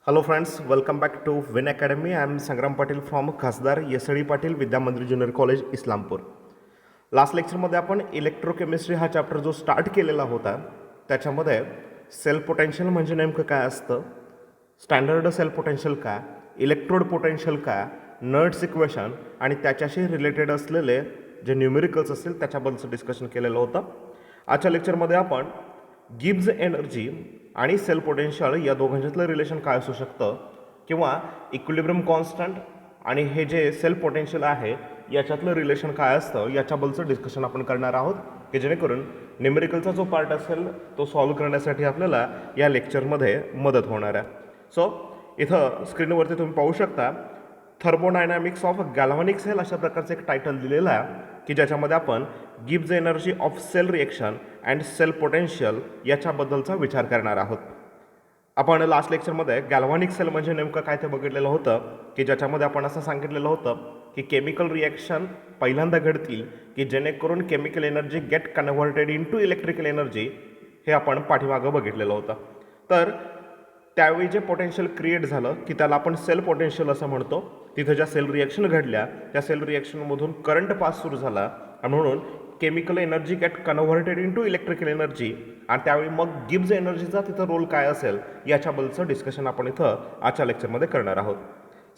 Hello friends, welcome back to Win Academy. I am Sangram Patil from खासदार यसडी पाटील विद्या मंदिर junior college Islampur. Last लेक्चरमध्ये आपण electrochemistry हा chapter जो स्टार्ट केलेला होता त्याच्यामध्ये सेल पोटेन्शियल म्हणजे नेमकं काय असतं, स्टँडर्ड सेल पोटेन्शियल काय, इलेक्ट्रोड पोटेन्शियल काय, नर्ड्स इक्वेशन आणि त्याच्याशी रिलेटेड असलेले जे न्यूमेरिकल्स असतील त्याच्याबद्दलचं डिस्कशन केलेलं होतं. आजच्या लेक्चरमध्ये आपण गिब्स एनर्जी आणि सेल पोटेन्शियल या दोघांच्यातलं रिलेशन काय असू शकतं किंवा इक्विलिब्रियम कॉन्स्टंट आणि हे जे सेल पोटेन्शियल आहे याच्यातलं रिलेशन काय असतं याच्याबद्दलचं डिस्कशन आपण करणार आहोत की जेणेकरून न्यूमेरिकलचा जो पार्ट असेल तो सॉल्व्ह करण्यासाठी आपल्याला या लेक्चरमध्ये मदत होणार आहे. सो इथं स्क्रीनवरती तुम्ही पाहू शकता थर्मोडायनॅमिक्स ऑफ गॅल्व्हॅनिक सेल अशा प्रकारचं एक टायटल दिलेलं आहे की ज्याच्यामध्ये आपण Gibbs energy of cell reaction and cell potential याच्याबद्दलचा विचार करणार आहोत. आपण लास्ट लेक्चरमध्ये गॅल्व्हॅनिक सेल म्हणजे नेमकं काय ते बघितलेलं होतं की ज्याच्यामध्ये आपण असं सांगितलेलं होतं की केमिकल रिॲक्शन पहिल्यांदा घडतील की जेणेकरून chemical energy get converted into electrical energy हे आपण पाठीमागं बघितलेलं होतं. तर त्यावेळी जे पोटेन्शियल क्रिएट झालं की त्याला आपण सेल पोटेन्शियल असं म्हणतो. तिथं ज्या सेल रिॲक्शन घडल्या त्या सेल रिॲक्शनमधून करंट पास सुरू झाला आणि म्हणून chemical energy get converted into electrical energy आणि त्यावेळी मग गिब्स एनर्जीचा तिथं रोल काय असेल याच्याबद्दलचं डिस्कशन आपण इथं आजच्या लेक्चरमध्ये करणार आहोत.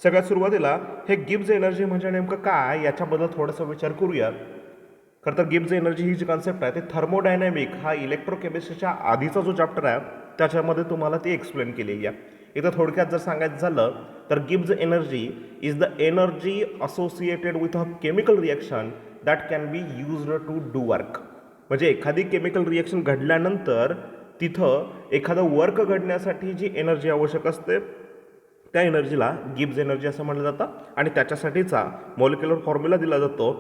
सगळ्यात सुरुवातीला हे गिब्स एनर्जी म्हणजे नेमकं काय याच्याबद्दल थोडासा विचार करूया. खरं तर गिब्स एनर्जी ही जी कॉन्सेप्ट आहे ते थर्मोडायनॅमिक हा इलेक्ट्रोकेमिस्ट्रीच्या आधीचा जो चॅप्टर आहे त्याच्यामध्ये तुम्हाला ती एक्सप्लेन केलेली आहे. इथं थोडक्यात जर सांगायचं झालं तर Gibbs energy is the energy associated with a chemical reaction that can be used to do work. म्हणजे एखादी केमिकल रिॲक्शन घडल्यानंतर तिथं एखादं वर्क घडण्यासाठी जी एनर्जी आवश्यक असते त्या एनर्जीला गिब्स एनर्जी असं म्हटलं जातं आणि त्याच्यासाठीचा मॉलिक्युलर फॉर्म्युला दिला जातो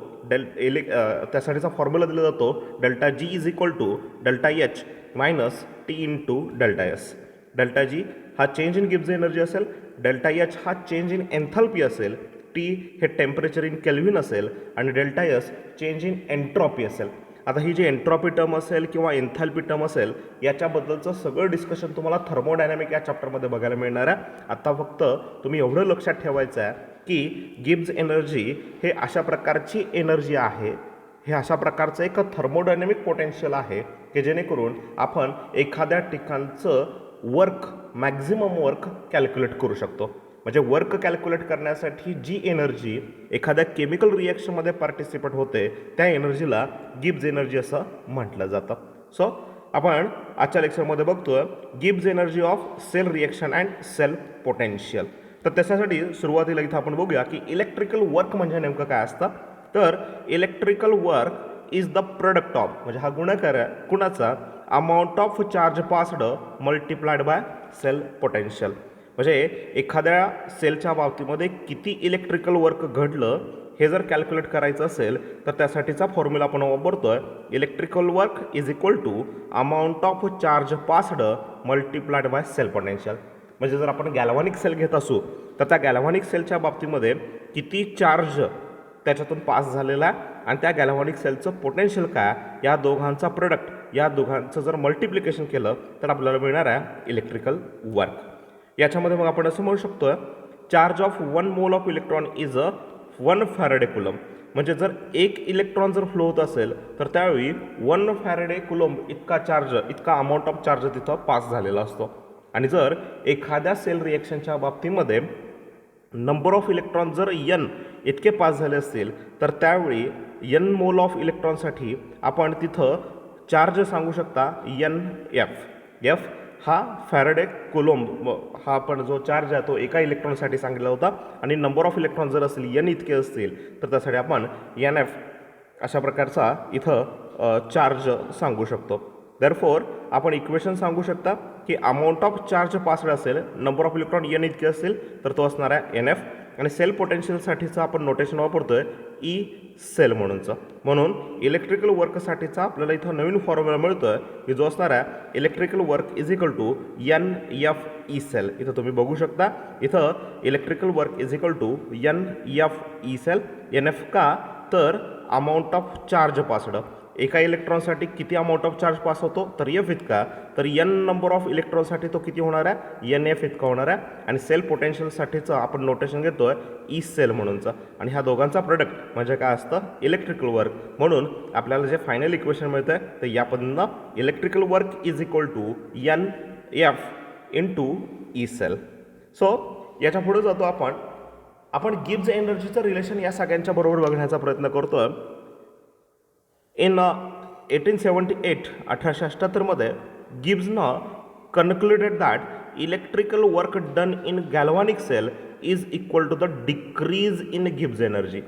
त्यासाठीचा फॉर्म्युला दिला जातो delta G is equal to delta H minus T into delta S. Delta G हा चेंज इन गिब्स एनर्जी असेल, डेल्टा एच हा चेंज इन एन्थॅल्पी असेल, टी हे टेम्परेचर इन केल्व्हिन असेल आणि delta S change in entropy असेल. आता ही जी entropy term असेल किंवा एन्थॅल्पी टर्म असेल याच्याबद्दलचं सगळं डिस्कशन तुम्हाला थर्मोडायनॅमिक या चॅप्टरमध्ये बघायला मिळणार आहे. आता फक्त तुम्ही एवढं लक्षात ठेवायचं आहे की गिब्स एनर्जी हे अशा प्रकारची एनर्जी आहे, हे अशा प्रकारचं एक थर्मोडायनॅमिक पोटेन्शियल आहे की जेणेकरून आपण एखाद्या ठिकाणचं वर्क मॅक्झिमम वर्क कॅल्क्युलेट करू शकतो. म्हणजे वर्क कॅल्क्युलेट करण्यासाठी जी एनर्जी एखाद्या केमिकल रिॲक्शनमध्ये पार्टिसिपेट होते त्या एनर्जीला गिब्स एनर्जी असं म्हटलं जातं. सो आपण आजच्या लेक्चरमध्ये बघतोय Gibbs energy of cell reaction and cell potential. तर त्याच्यासाठी सुरुवातीला इथं आपण बघूया की इलेक्ट्रिकल वर्क म्हणजे नेमकं काय असतं. तर electrical work is the product of म्हणजे हा गुणाकार आहे कुणाचा, amount of charge passed multiplied by cell potential. म्हणजे एखाद्या सेलच्या बाबतीमध्ये किती इलेक्ट्रिकल वर्क घडलं हे जर कॅल्क्युलेट करायचं असेल तर त्यासाठीचा फॉर्म्युला आपण वापरतोय electrical work is equal to amount of charge passed multiplied by cell potential. म्हणजे जर आपण गॅल्व्हॅनिक सेल घेत असू तर त्या गॅल्व्हॅनिक सेलच्या बाबतीमध्ये किती चार्ज त्याच्यातून पास झालेला आहे आणि त्या गॅल्व्हॅनिक सेलचं पोटेन्शियल काय या दोघांचा प्रोडक्ट या दोघांचं जर मल्टिप्लिकेशन केलं तर आपल्याला मिळणार आहे इलेक्ट्रिकल वर्क. याच्यामध्ये मग आपण असं म्हणू शकतो charge of 1 mole of electron is a 1 Faraday coulomb. म्हणजे जर एक इलेक्ट्रॉन जर फ्लो होत असेल तर त्यावेळी 1 फॅरेडे कुलम इतका अमाऊंट ऑफ चार्ज तिथं पास झालेला असतो. आणि जर एखाद्या सेल रिॲक्शनच्या बाबतीमध्ये नंबर ऑफ इलेक्ट्रॉन जर n इतके पास झाले असतील तर त्यावेळी n मोल ऑफ इलेक्ट्रॉनसाठी आपण तिथं चार्ज सांगू शकता F हा फॅरेडे कुलोम्ब हा आपण जो चार्ज आहे तो एका इलेक्ट्रॉनसाठी सांगितला होता आणि नंबर ऑफ इलेक्ट्रॉन जर असतील n इतके असतील तर त्यासाठी आपण NF अशा प्रकारचा इथं चार्ज सांगू शकतो. देअरफॉर आपण इक्वेशन सांगू शकता की अमाऊंट ऑफ चार्ज पास्ड असेल, नंबर ऑफ इलेक्ट्रॉन n इतके असतील तर तो असणार आहे NF आणि सेल पोटेन्शियलसाठीचं आपण नोटेशन वापरतोय ई सेल म्हणूनचं. म्हणून इलेक्ट्रिकल वर्कसाठीचा आपल्याला इथं नवीन फॉर्म्युला मिळतोय की जो असणार आहे electrical work is equal to NF E cell. इथं तुम्ही बघू शकता इथं electrical work is equal to NF E cell. NF का तर अमाऊंट ऑफ चार्ज पास्ड एका इलेक्ट्रॉनसाठी किती अमाऊंट ऑफ चार्ज पास होतो, तर एफ इतका. तर एन नंबर ऑफ इलेक्ट्रॉनसाठी तो किती होणार आहे, एन एफ इतका होणार आहे. आणि सेल पोटेन्शियलसाठीचं आपण नोटेशन घेतोय ई सेल म्हणूनचं. आणि ह्या दोघांचा प्रोडक्ट म्हणजे काय असतं, इलेक्ट्रिकल वर्क. म्हणून आपल्याला जे फायनल इक्वेशन मिळतं आहे तर या पद्धतीनं electrical work is equal to N F into E cell. So याच्या पुढे जातो आपण गिब्स एनर्जीचं रिलेशन या सगळ्यांच्या बरोबर बघण्याचा प्रयत्न करतोय. इन 1878 1878 गिब्सनं concluded that electrical work done in galvanic cell is equal to the decrease in Gibbs energy.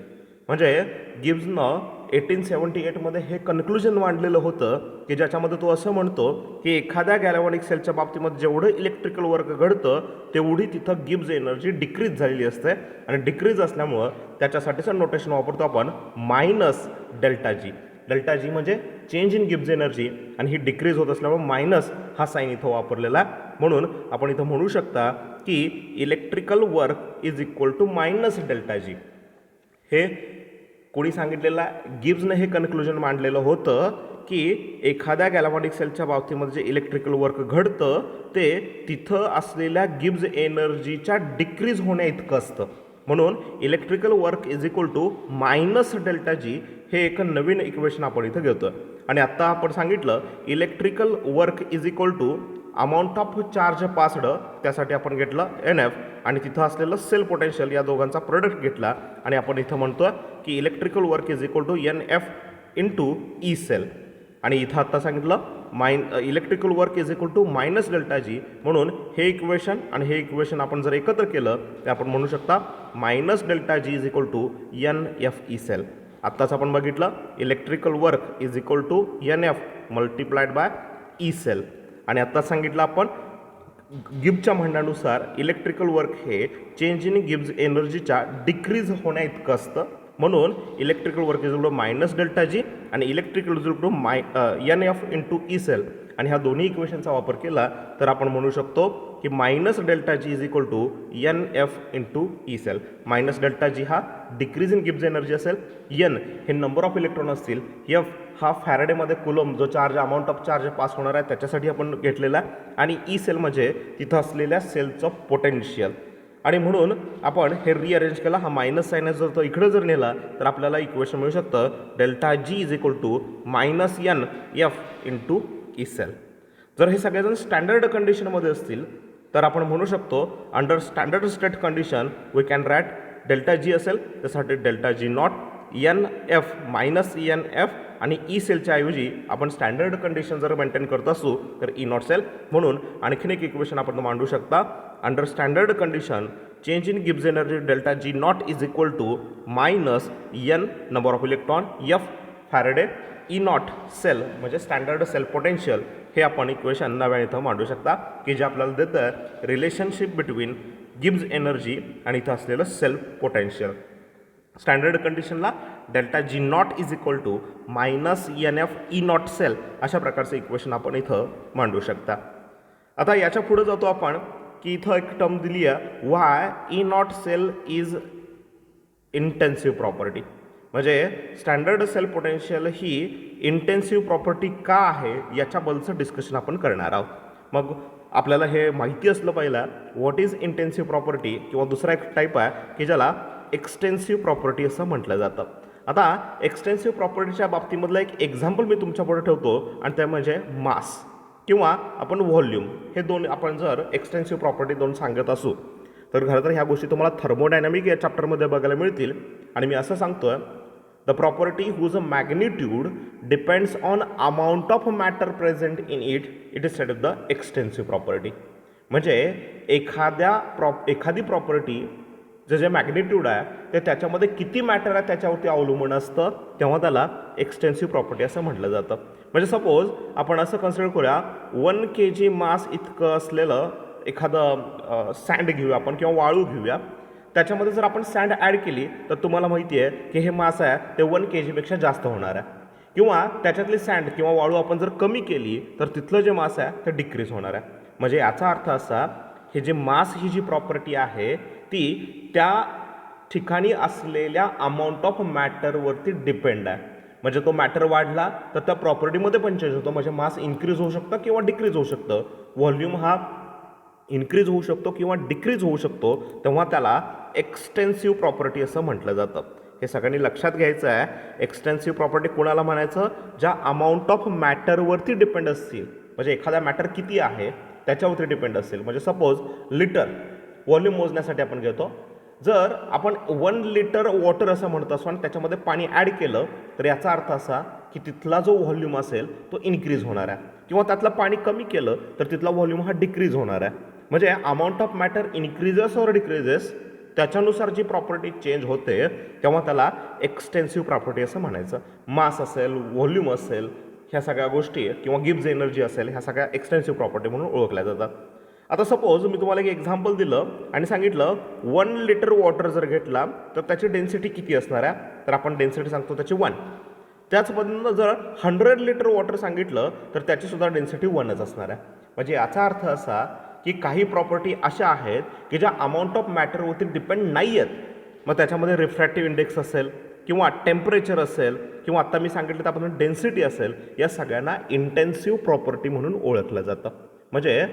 म्हणजे गिब्सनं 1878 हे कन्क्लुजन मांडलेलं होतं की ज्याच्यामध्ये तो असं म्हणतो की एखाद्या गॅल्व्हॅनिक सेलच्या बाबतीमध्ये जेवढं इलेक्ट्रिकल वर्क घडतं तेवढी तिथं गिब्स एनर्जी डिक्रीज झालेली असते. आणि डिक्रीज असल्यामुळं त्याच्यासाठीचं नोटेशन वापरतो आपण minus delta G. Delta G म्हणजे चेंज इन गिब्स एनर्जी आणि ही डिक्रीज होत असल्यामुळे मायनस हा साईन इथं वापरलेला. म्हणून आपण इथं म्हणू शकता की electrical work is equal to minus delta G. हे कोणी सांगितलेलं, गिब्सनं हे कन्क्लुजन मांडलेलं होतं की एखाद्या गॅल्व्हॅनिक सेलच्या बाबतीमध्ये जे इलेक्ट्रिकल वर्क घडतं ते तिथं असलेल्या गिब्स एनर्जीच्या डिक्रीज होण्या इतकं असतं. म्हणून electrical work is equal to minus delta G हे एक नवीन इक्वेशन आपण इथं घेतो. आणि आत्ता आपण सांगितलं electrical work is equal to amount of charge passed, त्यासाठी आपण घेतलं एन एफ. आणि तिथं असलेलं सेल पोटेन्शियल या दोघांचा प्रोडक्ट घेतला आणि आपण इथं म्हणतो की electrical work is equal to N F into E cell. आणि इथं आत्ता सांगितलं electrical work is equal to minus delta G. म्हणून हे इक्वेशन आणि हे इक्वेशन आपण जर एकत्र केलं तर आपण म्हणू शकता minus delta G is equal to N F E cell. आत्ताच आपण बघितलं electrical work is equal to N F multiplied by E cell. आणि आत्ताच सांगितलं आपण गिब्सच्या म्हणण्यानुसार इलेक्ट्रिकल वर्क हे चेंज इन गिब्स एनर्जीच्या डिक्रीज होण्या इतकं असतं. म्हणून electrical work is equal to minus delta G आणि electrical is equal to N F into E cell. आणि ह्या दोन्ही इक्वेशनचा वापर केला तर आपण म्हणू शकतो की minus delta G is equal to N F into E cell. Minus delta G हा डिक्रीज इन गिब्स एनर्जी असेल, एन हे नंबर ऑफ इलेक्ट्रॉन असतील, एफ हा फॅरेडेमध्ये कुलम जो charge amount of charge pass होणार आहे त्याच्यासाठी आपण घेतलेला, आणि ई सेल म्हणजे तिथं असलेल्या सेलचं पोटेन्शियल. आणि म्हणून आपण हे रिअरेंज केला, हा मायनस साईन जर तो इकडे जर नेला तर आपल्याला इक्वेशन मिळू शकतं delta G is equal to minus N F into E cell. जर हे सगळेजण स्टँडर्ड कंडिशनमध्ये असतील तर आपण म्हणू शकतो under standard state condition we can write delta G असेल त्यासाठी delta G naught N F minus N F आणि ई सेलच्या ऐवजी आपण स्टँडर्ड कंडिशन जर मेंटेन करत असू तर ई नॉट सेल. म्हणून आणखीन एक इक्वेशन आपण मांडू शकता under standard condition change in Gibbs energy delta G naught is equal to minus N number of electron F Faraday E naught cell म्हणजे स्टँडर्ड सेल पोटेन्शियल. हे आपण इक्वेशन नव्या इथं मांडू शकता की जे आपल्याला देतं रिलेशनशिप बिटवीन गिब्स एनर्जी आणि इथं असलेलं सेल पोटेन्शियल. स्टँडर्ड कंडिशनला delta G naught is equal to minus N F E naught cell अशा प्रकारचं इक्वेशन आपण इथं मांडू शकता. आता याच्या पुढे जातो आपण की इथं एक टर्म दिली आहे why E naught cell is intensive property. म्हणजे स्टँडर्ड सेल पोटेन्शियल ही इंटेन्सिव्ह प्रॉपर्टी का आहे याच्याबद्दलचं डिस्कशन आपण करणार आहोत. मग आपल्याला हे माहिती असलं पाहिलं व्हॉट इज इंटेन्सिव्ह प्रॉपर्टी, किंवा दुसरा एक टाईप आहे की ज्याला एक्सटेन्सिव्ह प्रॉपर्टी असं म्हटलं जातं. आता एक्सटेन्सिव्ह प्रॉपर्टीच्या बाबतीमधलं एक एक्झाम्पल मी तुमच्यापुढे ठेवतो आणि ते म्हणजे मास किंवा आपण व्हॉल्यूम. हे दोन आपण जर एक्सटेन्सिव्ह प्रॉपर्टी दोन सांगत असू तर खरं तर ह्या गोष्टी तुम्हाला थर्मोडायनॅमिक या चॅप्टरमध्ये बघायला मिळतील. आणि मी असं सांगतोय the property whose magnitude depends on amount of matter present in it it is said of the extensive property. म्हणजे एखादी प्रॉपर्टी जे मॅग्निट्यूड आहे ते त्याच्यामध्ये किती मॅटर आहे त्याच्यावरती अवलंबून असतं, तेव्हा त्याला एक्सटेन्सिव्ह प्रॉपर्टी असं म्हटलं जातं. म्हणजे सपोज आपण असं कन्सिडर करूया 1 kg मास इतकं असलेलं एखादं सँड घेऊया आपण किंवा वाळू घेऊया. त्याच्यामध्ये जर आपण सँड ॲड केली तर तुम्हाला माहिती आहे की हे मास आहे ते 1 kg जास्त होणार आहे. किंवा त्याच्यातली सँड किंवा वाळू आपण जर कमी केली तर तिथलं जे मास आहे ते डिक्रीज होणार आहे. म्हणजे याचा अर्थ असा हे जे मास ही जी प्रॉपर्टी आहे ती त्या ठिकाणी असलेल्या अमाऊंट ऑफ मॅटरवरती डिपेंड आहे. म्हणजे तो मॅटर वाढला तर त्या प्रॉपर्टीमध्ये पण चेंज होतो, म्हणजे मास इन्क्रीज होऊ शकतं किंवा डिक्रीज होऊ शकतं. व्हॉल्यूम हा इन्क्रीज होऊ शकतो किंवा डिक्रीज होऊ शकतो, तेव्हा त्याला एक्सटेन्सिव्ह प्रॉपर्टी असं म्हटलं जातं. हे सगळ्यांनी लक्षात घ्यायचं आहे. एक्सटेन्सिव्ह प्रॉपर्टी कोणाला म्हणायचं? ज्या अमाऊंट ऑफ मॅटरवरती डिपेंड असतील, म्हणजे एखादा मॅटर किती आहे त्याच्यावरती डिपेंड असेल. म्हणजे सपोज लिटर व्हॉल्यूम मोजण्यासाठी आपण घेतो. जर आपण 1 लिटर वॉटर असं म्हणत असो आणि त्याच्यामध्ये पाणी ॲड केलं तर याचा अर्थ असा की तिथला जो व्हॉल्यूम असेल तो इन्क्रीज होणार आहे, किंवा त्यातलं पाणी कमी केलं तर तिथला व्हॉल्यूम हा डिक्रीज होणार आहे. म्हणजे amount of matter increases or decreases, त्याच्यानुसार जी प्रॉपर्टी चेंज होते तेव्हा त्याला एक्सटेन्सिव्ह प्रॉपर्टी असं म्हणायचं. मास असेल, व्हॉल्यूम असेल, ह्या सगळ्या गोष्टी किंवा गिब्स एनर्जी असेल, ह्या सगळ्या एक्सटेन्सिव्ह प्रॉपर्टी म्हणून ओळखल्या जातात. आता सपोज मी तुम्हाला एक एक्झाम्पल दिलं आणि सांगितलं 1 लिटर वॉटर जर घेतला तर त्याची डेन्सिटी किती असणार आहे, तर आपण डेन्सिटी सांगतो त्याची 1. त्याच पद्धतीनं जर 100 लिटर वॉटर सांगितलं तर त्याचीसुद्धा डेन्सिटी 1च असणार आहे. म्हणजे याचा अर्थ असा की काही प्रॉपर्टी अशा आहेत की ज्या अमाऊंट ऑफ मॅटरवरती डिपेंड नाही आहेत. मग त्याच्यामध्ये रिफ्रॅक्टिव्ह इंडेक्स असेल किंवा टेम्परेचर असेल किंवा आत्ता मी सांगितलं त्यापासून डेन्सिटी असेल, या सगळ्यांना इंटेन्सिव्ह प्रॉपर्टी म्हणून ओळखलं जातं. म्हणजे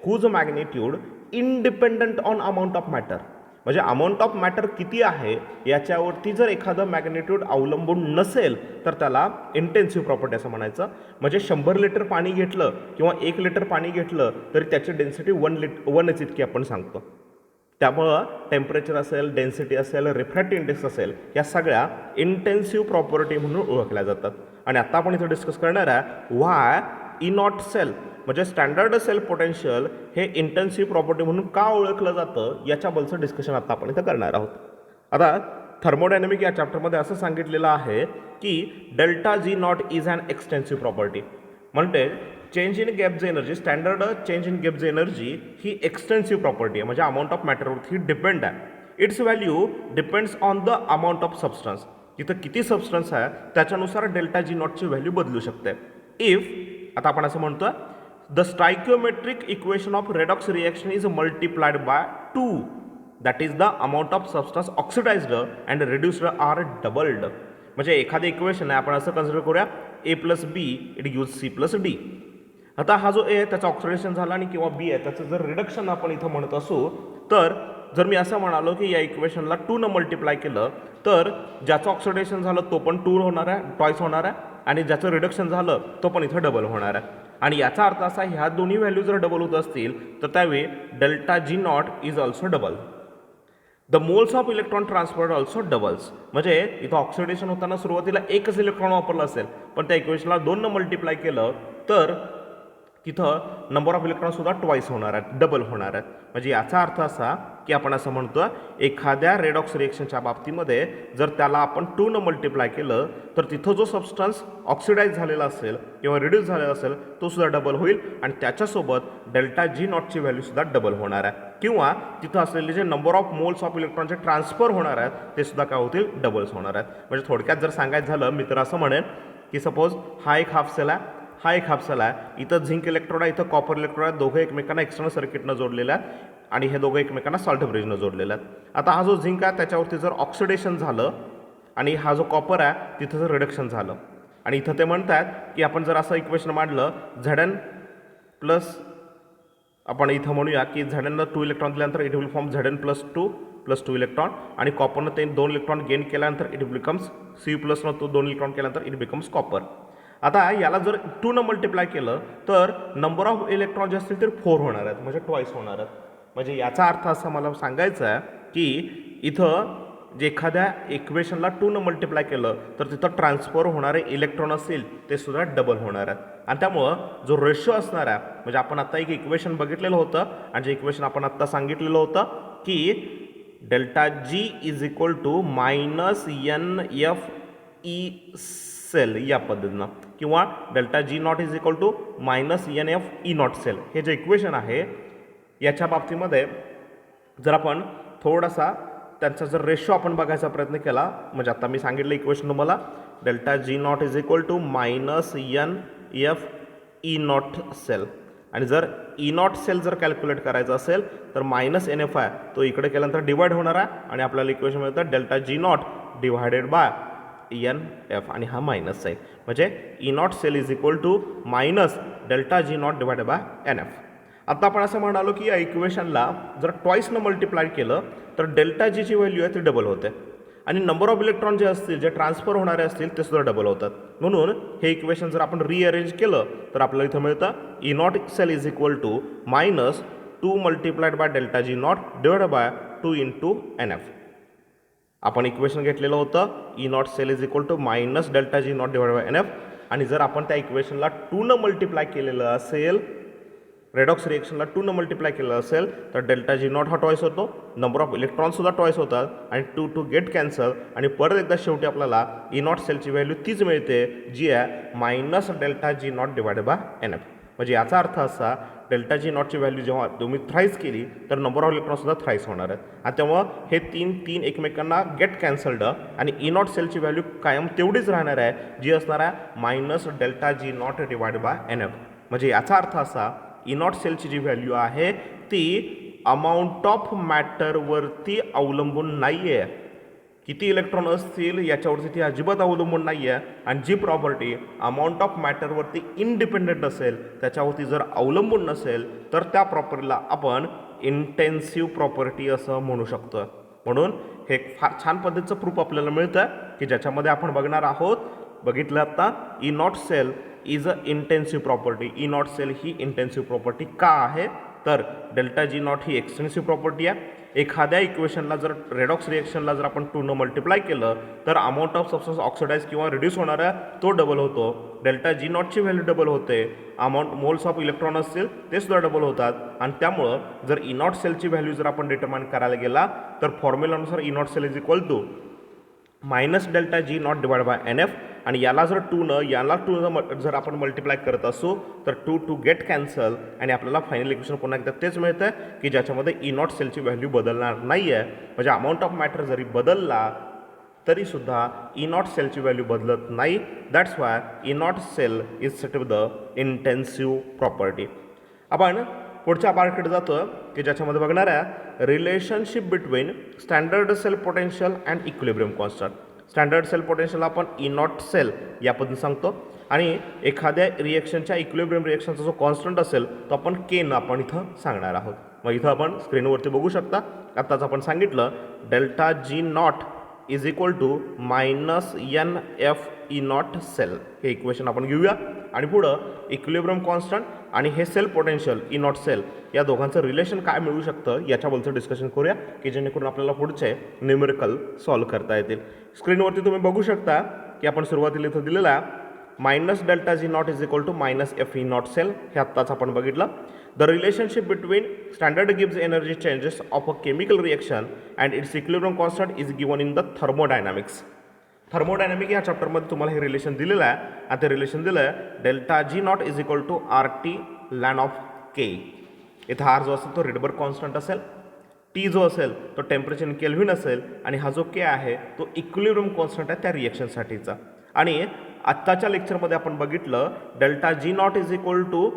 whose magnitude independent on amount of matter, म्हणजे अमाऊंट ऑफ मॅटर किती आहे याच्यावरती जर एखादं मॅग्निट्यूड अवलंबून नसेल तर त्याला इंटेन्सिव्ह प्रॉपर्टी असं म्हणायचं. म्हणजे 100 लिटर पाणी घेतलं किंवा 1 लिटर पाणी घेतलं तरी त्याची डेन्सिटी 1च इतकी आपण सांगतो. त्यामुळं टेम्परेचर असेल, डेन्सिटी असेल, रिफ्रॅक्टिव्ह इंडेक्स असेल, या सगळ्या इंटेन्सिव्ह प्रॉपर्टी म्हणून ओळखल्या जातात. आणि आत्ता आपण इथं डिस्कस करणार आहे व्हाय ई नॉट सेल म्हणजे स्टँडर्ड सेल पोटेन्शियल हे इंटेन्सिव्ह प्रॉपर्टी म्हणून का ओळखलं जातं याच्याबद्दलचं डिस्कशन आता आपण इथं करणार आहोत. आता थर्मोडायनॅमिक या चॅप्टरमध्ये असं सांगितलेलं आहे की delta G naught is an extensive property. म्हणजे change in Gibbs energy, standard change in Gibbs energy ही एक्सटेन्सिव्ह प्रॉपर्टी आहे, म्हणजे अमाऊंट ऑफ मॅटरवरती डिपेंड आहे. Its value depends on the amount of substance. तिथं किती सबस्टन्स आहे त्याच्यानुसार डेल्टा जी नॉटची व्हॅल्यू बदलू शकते. इफ आता आपण असं म्हणतो the stoichiometric equation of redox reaction is multiplied by 2, that is the amount of substance oxidized and reduced are doubled. म्हणजे एखादं इक्वेशन आहे आपण असं कन्सिडर करूया a plus B it gives C plus D. आता हा जो ए आहे त्याचं ऑक्सिडेशन झालं आणि किंवा बी आहे त्याचं जर रिडक्शन आपण इथं म्हणत असू, तर जर मी असं म्हणालो की या इक्वेशनला 2 न मल्टिप्लाय केलं तर ज्याचं ऑक्सिडेशन झालं तो पण 2 होणार आहे, ट्वाईस होणार आहे, आणि ज्याचं रिडक्शन झालं तो पण इथं डबल होणार आहे. आणि याचा अर्थ असा ह्या दोन्ही व्हॅल्यू जर डबल होत असतील तर त्यावेळी delta G naught is also double. The moles of electron transfer also doubles. म्हणजे इथं ऑक्सिडेशन होताना सुरुवातीला एकच इलेक्ट्रॉन वापरला असेल पण त्या इक्वेशनला 2 न मल्टिप्लाय केलं तर तिथं नंबर ऑफ इलेक्ट्रॉनसुद्धा ट्वाईस होणार आहेत, डबल होणार आहेत. म्हणजे याचा अर्थ असा की आपण असं म्हणतो एखाद्या रेडॉक्स रिएक्शनच्या बाबतीमध्ये जर त्याला आपण 2 न मल्टिप्लाय केलं तर तिथं जो सबस्टन्स ऑक्सिडाईज झालेला असेल किंवा रिड्यूस झालेला असेल तो सुद्धा डबल होईल आणि त्याच्यासोबत डेल्टा जी नॉटची व्हॅल्यूसुद्धा डबल होणार आहे. किंवा तिथं असलेले जे नंबर ऑफ मोल्स ऑफ इलेक्ट्रॉनचे ट्रान्सफर होणार आहेत ते सुद्धा काय होतील, डबल्स होणार आहेत. म्हणजे थोडक्यात जर सांगायचं झालं मी तर असं म्हणेन की सपोज हा एक हाफ सेल आहे, हा एक हाफ सेल आहे, इथं झिंक इलेक्ट्रोड आहे, इथं कॉपर इलेक्ट्रोड आहे, दोघं एकमेकांना एक्सटर्नल सर्किटनं जोडलेलं आहे आणि हे दोघं एकमेकांना सॉल्ट ब्रिजनं जोडलेलं आहे. आता हा जो झिंक आहे त्याच्यावरती जर ऑक्सिडेशन झालं आणि हा जो कॉपर आहे तिथं जर रिडक्शन झालं आणि इथं ते म्हणतात की आपण जर असं इक्वेशन मांडलं झेडन प्लस आपण इथं म्हणूया की झेडनला 2 इलेक्ट्रॉन दिल्यानंतर it will form Z N plus 2 electron आणि कॉपरनं ते 2 इलेक्ट्रॉन गेन केल्यानंतर इट बिकम्स सी प्लसनं तो 2 इलेक्ट्रॉन केल्यानंतर इट बिकम्स कॉपर. आता याला जर 2 न मल्टिप्लाय केलं तर नंबर ऑफ इलेक्ट्रॉन जे असतील ते 4 होणार आहेत, म्हणजे ट्वाईस होणार आहेत. म्हणजे याचा अर्थ असा मला सांगायचं आहे की इथं जे एखाद्या इक्वेशनला 2 न मल्टिप्लाय केलं तर तिथं ट्रान्सफर होणारे इलेक्ट्रॉन असतील ते सुद्धा डबल होणार आहेत. आणि त्यामुळं जो रेशो असणार आहे म्हणजे आपण आत्ता एक इक्वेशन बघितलेलं होतं आणि जे इक्वेशन आपण आत्ता सांगितलेलं होतं की delta G is equal to minus N F E cell या पद्धतीनं किंवा delta G naught is equal to minus N F E naught cell हे जे इक्वेशन आहे याच्या बाबतीमध्ये जर आपण थोडासा त्यांचा जर रेशो आपण बघायचा प्रयत्न केला म्हणजे आता मी सांगितलं इक्वेशन तुम्हाला delta G naught is equal to minus N F E naught cell आणि जर ई नॉट सेल जर कॅल्क्युलेट करायचं असेल तर मायनस एन एफ आहे तो इकडे केल्यानंतर डिवाइड होणार आहे आणि आपल्याला इक्वेशन मिळतं delta G naught divided by N F आणि हा मायनस आहे म्हणजे E naught cell is equal to minus delta G naught divided by N F. आता आपण असं म्हणालो की या इक्वेशनला जर ट्वाईसनं मल्टिप्लाय केलं तर डेल्टा जीची व्हॅल्यू आहे ती डबल होते आणि नंबर ऑफ इलेक्ट्रॉन जे असतील जे ट्रान्सफर होणारे असतील ते सुद्धा डबल होतात. म्हणून हे इक्वेशन जर आपण रिअरेंज केलं तर आपल्याला इथं मिळतं E naught cell is equal to minus 2 multiplied by delta G naught divide by 2 into N F. आपण इक्वेशन घेतलेलं होतं E naught cell is equal to minus delta G naught divide by N F आणि जर आपण त्या इक्वेशनला 2 multiply केलेलं असेल redox रिएक्शनला 2 multiply केलं असेल तर डेल्टा जी नॉट हा टॉईस होतो, नंबर ऑफ इलेक्ट्रॉनसुद्धा टॉईस होतात आणि 2 टू गेट कॅन्सल आणि परत एकदा शेवटी आपल्याला ई नॉट सेलची व्हॅल्यू तीच मिळते जी आहे minus delta G naught divided by N F. म्हणजे याचा अर्थ असा डेल्टा जी नॉटची व्हॅल्यू जेव्हा तुम्ही थ्राईस केली तर नंबर ऑफ इलेक्ट्रॉनसुद्धा थ्राईस होणार आहेत आणि त्यामुळं हे तीन एकमेकांना गेट कॅन्सल्ड आणि ई नॉट सेलची व्हॅल्यू कायम तेवढीच राहणार आहे जी असणार आहे minus delta G naught divided by N F. म्हणजे याचा अर्थ असा ई नॉट सेलची जी व्हॅल्यू आहे ती अमाऊंट ऑफ मॅटरवरती अवलंबून नाही आहे, किती इलेक्ट्रॉन असतील याच्यावरती ती अजिबात अवलंबून नाही आहे आणि जी प्रॉपर्टी अमाऊंट ऑफ मॅटरवरती इंडिपेंडेंट असेल त्याच्यावरती जर अवलंबून नसेल तर त्या प्रॉपर्टीला आपण इंटेन्सिव्ह प्रॉपर्टी असं म्हणू शकतो. म्हणून हे फार छान पद्धतीचं प्रूफ आपल्याला मिळतं की ज्याच्यामध्ये आपण बघणार आहोत बघितलं आता E naught cell is a intensive property. E naught cell ही इंटेन्सिव्ह प्रॉपर्टी का आहे तर डेल्टा जी नॉट ही एक्सटेन्सिव्ह प्रॉपर्टी आहे. एखाद्या इक्वेशनला जर रेडॉक्स रिएक्शनला जर आपण 2 मल्टिप्लाय केलं तर अमाऊंट ऑफ सबस्टन्स ऑक्सिडाइज किंवा रिड्यूस होणारा तो डबल होतो, डेल्टा जी नॉटची व्हॅल्यू डबल होते, अमाऊंट मोल्स ऑफ इलेक्ट्रॉन असतील ते सुद्धा डबल होतात आणि त्यामुळं जर ई नॉट सेलची व्हॅल्यू जर आपण डिटर्माइन करायला गेला तर फॉर्म्युलानुसार E naught cell is equal to minus delta G naught divide by N F आणि याला जर 2 जर आपण मल्टिप्लाय करत असू तर 2 टू गेट कॅन्सल आणि आपल्याला फायनल इक्वेशन पुन्हा एकदा तेच मिळतं की ज्याच्यामध्ये ई नॉट सेलची व्हॅल्यू बदलणार नाही आहे. म्हणजे अमाऊंट ऑफ मॅटर जरी बदलला तरीसुद्धा ई नॉट सेलची व्हॅल्यू बदलत नाही. That's why E naught cell is set with the intensive property. आपण पुढच्या पार्टकडे जातो की ज्याच्यामध्ये बघणार आहे relationship between standard cell potential and equilibrium constant. Standard cell potential आपण ई नॉट सेल या पद्धतीने सांगतो आणि एखाद्या रिएक्शनच्या इक्विलिब्रियम रिएक्शनचा जो कॉन्स्टंट असेल तो आपण के न आपण इथं सांगणार आहोत. मग इथं आपण स्क्रीनवरती बघू शकता आत्ताच आपण सांगितलं delta G naught is equal to minus N F E naught cell. हे इक्वेशन आपण घेऊया आणि पुढं इक्विलिब्रियम कॉन्स्टंट आणि हे cell potential E naught cell या दोघांचं रिलेशन काय मिळू शकतं याच्याबद्दलचं डिस्कशन करूया की जेणेकरून आपल्याला पुढचे न्यूमेरिकल सॉल्व्ह करता येतील. स्क्रीनवरती तुम्ही बघू शकता की आपण सुरुवातीला इथं दिलेलं आहे minus delta G naught is equal to minus F E naught cell. हे आत्ताच आपण बघितलं. द रिलेशनशिप बिटवीन स्टँडर्ड गिव्स energy changes of a chemical reaction and its equilibrium constant is given in the thermodynamics. Thermodynamic या चॅप्टरमध्ये तुम्हाला हे relation दिलेलं आहे आणि ते रिलेशन दिलं आहे delta G naught is equal to R T ln of K. इथं आर जो असेल तो रिडबर्ग कॉन्स्टंट असेल, टी जो असेल तो टेम्परेचर इन केल्व्हिन असेल आणि हा जो के आहे तो इक्विलिब्रियम कॉन्स्टंट आहे त्या रिएक्शनसाठीचा. आणि आत्ताच्या लेक्चरमध्ये आपण बघितलं delta G naught is equal to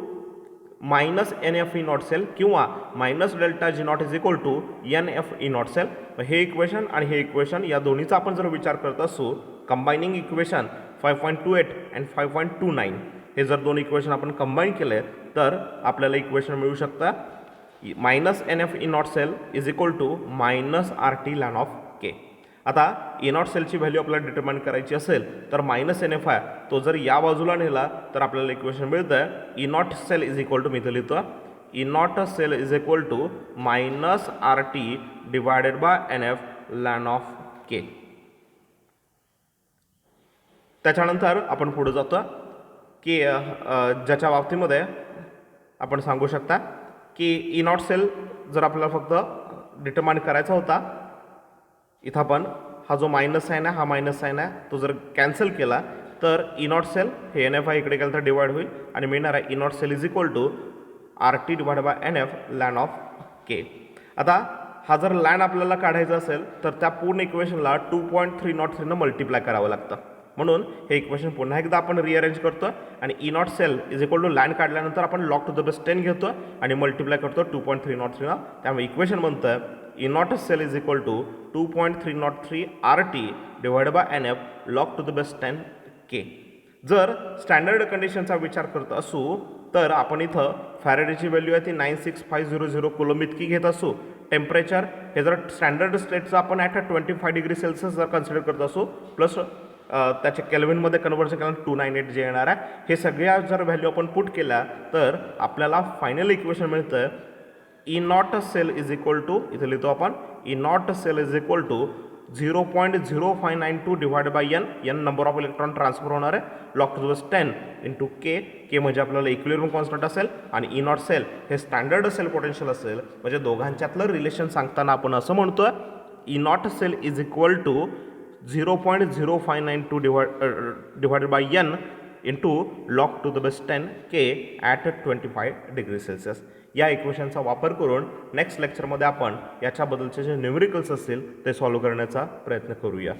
minus N F E naught cell किंवा minus delta G naught is equal to N F E naught cell. हे इक्वेशन आणि हे इक्वेशन या दोन्हीचा आपण जर विचार करत असू कंबायनिंग इक्वेशन 5.28 अँड 5.29 हे जर दोन इक्वेशन आपण कंबाईन केले तर आपल्याला इक्वेशन मिळू शकतं minus N F E naught cell is equal to minus R T ln of K. आता ई नॉट सेलची व्हॅल्यू आपल्याला डिटर्माइन करायची असेल तर मायनस एन एफ आहे तो जर या बाजूला नेला तर आपल्याला इक्वेशन मिळतं E naught cell is equal to मी इथं लिहितो E naught cell is equal to minus R T divided by N F ln of K. त्याच्यानंतर आपण पुढे जातो की ज्याच्या बाबतीमध्ये आपण सांगू शकता की ई नॉट सेल जर आपल्याला फक्त डिटर्माइन करायचा होता इथं आपण हा जो मायनस साईन आहे हा मायनस साईन आहे तो जर कॅन्सल केला तर ई नॉट सेल हे एन एफ आय इकडे केलं तर डिवाइड होईल आणि मिळणार आहे E naught cell is equal to R T divide by N F ln of K. आता हा जर लॅन आपल्याला काढायचा असेल तर त्या पूर्ण इक्वेशनला 2.303 मल्टिप्लाय करावं लागतं. म्हणून हे इक्वेशन पुन्हा एकदा आपण रिअरेंज करतो आणि E naught cell is equal to ln काढल्यानंतर आपण लॉग टू द बेस 10 घेतो आणि मल्टिप्लाय करतो 2.303. त्यामुळे इक्वेशन बनतं E naught cell is equal to 2.303 RT divide by NF log to the base 10 K. जर स्टँडर्ड कंडिशनचा विचार करत असू तर आपण इथं फॅरेडेची व्हॅल्यू आहे ती 96500 कुलम इतकी घेत असू. टेम्परेचर हे जर स्टँडर्ड स्टेटचं आपण ॲट 25 डिग्री सेल्सिअस जर कन्सिडर करत असू प्लस त्याचे केल्विनमध्ये कन्व्हर्जन केल्यानंतर 298 जे येणार आहे, हे सगळ्या जर व्हॅल्यू आपण पुट केल्या तर आपल्याला फायनल इक्वेशन मिळतं E naught cell is equal to, इथे लिहितो आपण E naught cell is equal to 0.0592 divide by N number of electron transfer होणार आहे log to the 10 into K म्हणजे आपल्याला इक्विलिब्रियम कॉन्स्टंट असेल आणि ई नॉट सेल हे स्टँडर्ड सेल पोटेन्शियल असेल. म्हणजे दोघांच्यातलं रिलेशन सांगताना आपण असं म्हणतोय E naught cell is equal to 0.0592 divided by N into log to the base 10 K at 25 degree Celsius. या इक्वेशनचा वापर करून नेक्स्ट लेक्चरमध्ये आपण याच्याबद्दलचे जे न्यूमेरिकल्स असतील ते सॉल्व्ह करण्याचा प्रयत्न करूया.